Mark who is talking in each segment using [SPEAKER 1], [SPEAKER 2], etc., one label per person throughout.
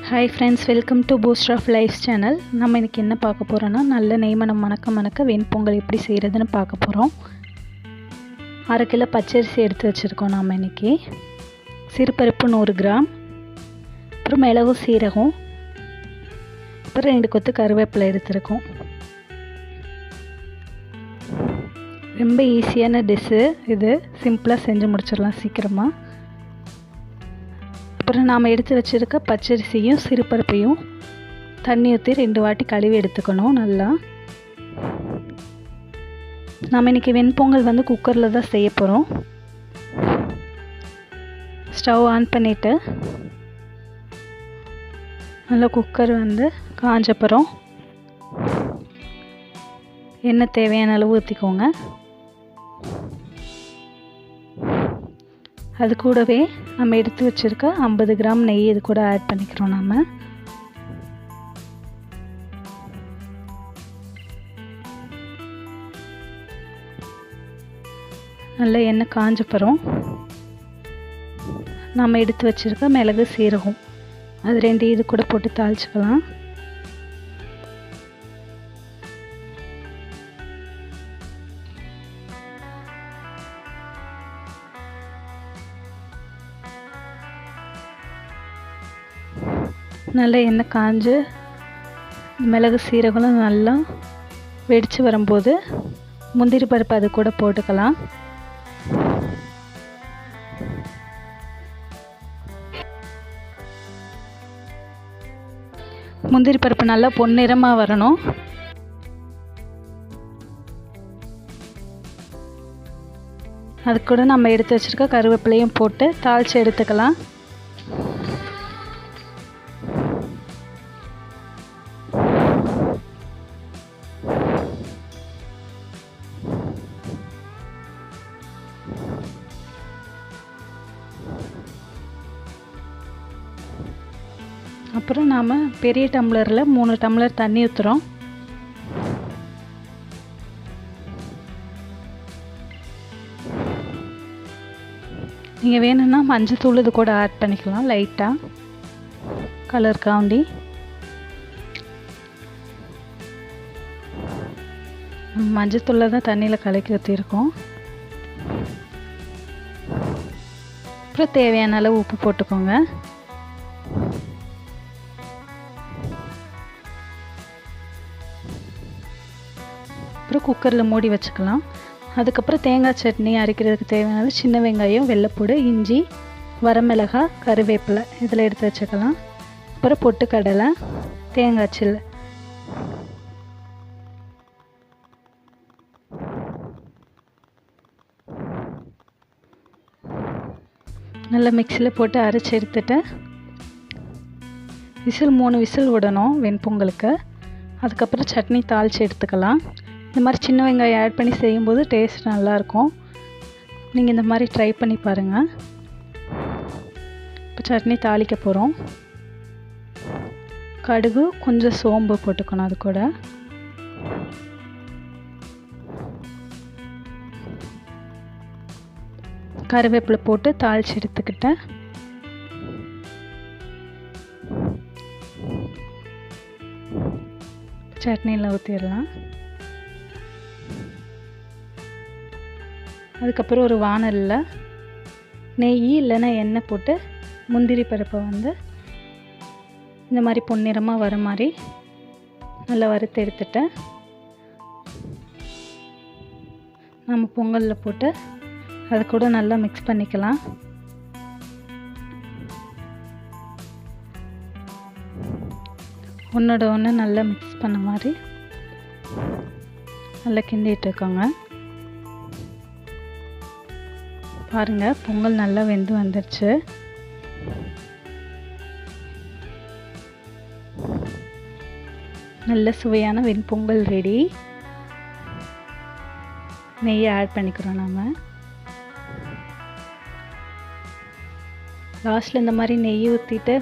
[SPEAKER 1] Hi friends, welcome to booster of life channel. நம்ம இன்றைக்கி என்ன பார்க்க போகிறோன்னா, நல்ல நெய்மணம் மணக்க வெண்பொங்கல் எப்படி செய்கிறதுன்னு பார்க்க போகிறோம். 1/2 கிலோ பச்சரிசி எடுத்து வச்சுருக்கோம் நாம் இன்றைக்கி. சிறுபருப்பு 100 கிராம், அப்புறம் மிளகு சீரகம், அப்புறம் 2 கொத்து கருவேப்பிலை எடுத்துருக்கோம். ரொம்ப ஈஸியான டிஷ்ஷு இது, சிம்பிளாக செஞ்சு முடிச்சிடலாம் சீக்கிரமாக. அப்புறம் நாம் எடுத்து வச்சுருக்க பச்சரிசியும் சிறுபருப்பையும் தண்ணி ஊற்றி 2 வாட்டி கழுவி எடுத்துக்கணும் நல்லா. நாம் இன்றைக்கி வெண்பொங்கல் குக்கரில் தான் செய்ய போகிறோம். ஸ்டவ் ஆன் பண்ணிவிட்டு நல்லா குக்கர் காஞ்சப்புறம் எண்ணெய் தேவையான அளவு ஊற்றிக்கோங்க. அது கூடவே நம்ம எடுத்து வச்சுருக்க 50 கிராம் நெய் இது கூட ஆட் பண்ணிக்கிறோம். நம்ம நல்லா எண்ணெய் காஞ்சப்புறம் நம்ம எடுத்து வச்சுருக்க மிளகு சீரகம் அது 2 இது கூட போட்டு தாளிச்சுக்கலாம். நல்லா எண்ணெய் காஞ்சு மிளகு சீரகம் நல்லா வெடித்து வரும்போது முந்திரி பருப்பு அது கூட போட்டுக்கலாம். முந்திரி பருப்பு நல்லா பொன்னிறமாக வரணும். அது கூட நம்ம எடுத்து வச்சுருக்க கருவேப்பிலையும் போட்டு தாளித்து எடுத்துக்கலாம். அப்புறம் நாம் பெரிய டம்ளரில் 3 டம்ளர் தண்ணி ஊற்றுறோம். நீங்கள் வேணும்னா மஞ்சள் தூள் இது கூட ஆட் பண்ணிக்கலாம் லைட்டாக கலர் காண்டி. மஞ்சள் தூளை தான் தண்ணியில் கலக்கி ஊற்றிருக்கோம். அப்புறம் தேவையான அளவு உப்பு போட்டுக்கோங்க. அப்புறம் குக்கரில் மூடி வச்சுக்கலாம். அதுக்கப்புறம் தேங்காய் சட்னி அரைக்கிறதுக்கு தேவையான சின்ன வெங்காயம், வெள்ளைப்பூடு, இஞ்சி, வரமிளகாய், கருவேப்பிலை இதில் எடுத்து வச்சுக்கலாம். அப்புறம் பொட்டுக்கடலை, தேங்காய் சில்லு, நல்லா மிக்சியில் போட்டு அரைச்சி எடுத்துட்டு 3 விசில் விடணும் வெண்பொங்கலுக்கு. அதுக்கப்புறம் சட்னி தாளித்து எடுத்துக்கலாம். இந்த மாதிரி சின்ன வெங்காயம் ஆட் பண்ணி செய்யும்போது டேஸ்ட் நல்லாயிருக்கும். நீங்கள் இந்த மாதிரி ட்ரை பண்ணி பாருங்கள். இப்போ சட்னி தாளிக்க போகிறோம். கடுகு, கொஞ்சம் சோம்பு போட்டுக்கணும். அது கூட கருவேப்பிலை போட்டு தாளித்து எடுத்துக்கிட்டேன். சட்னியில் ஊற்றிடலாம். அதுக்கப்புறம் ஒரு வாணலில் நெய் இல்லைன்னா எண்ணெய் போட்டு முந்திரி பருப்பை இந்த மாதிரி பொன்னிறமாக வர மாதிரி நல்லா வறுத்து எடுத்துட்டேன். நம்ம பொங்கலில் போட்டு அதை கூட நல்லா மிக்ஸ் பண்ணிக்கலாம். ஒன்றோட ஒன்று நல்லா மிக்ஸ் பண்ண மாதிரி நல்லா கிண்டிகிட்டு இருக்கோங்க. பாருங்கள், பொங்கல் நல்லா வெந்து வந்துடுச்சு. நல்ல சுவையான வெண்பொங்கல் ரெடி. நெய்யை ஆட் பண்ணிக்கிறோம். நாம் லாஸ்ட்டில் இந்த மாதிரி நெய் ஊற்றிட்டு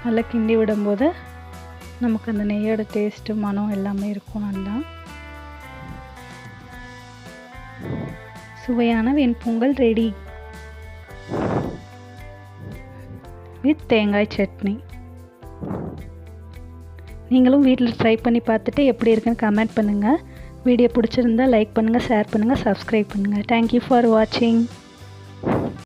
[SPEAKER 1] நல்லா கிண்டி விடும்போது நமக்கு அந்த நெய்யோட டேஸ்ட்டு, மனம் எல்லாமே இருக்கும். நல்லா சுவையான வெண்பொங்கல் ரெடி வித் தேங்காய் சட்னி. நீங்களும் வீட்டில் ட்ரை பண்ணி பார்த்துட்டு எப்படி இருக்குன்னு கமெண்ட் பண்ணுங்கள். வீடியோ பிடிச்சிருந்தா லைக் பண்ணுங்கள், ஷேர் பண்ணுங்கள், சப்ஸ்கிரைப் பண்ணுங்கள். தேங்க்யூ ஃபார் வாட்சிங்.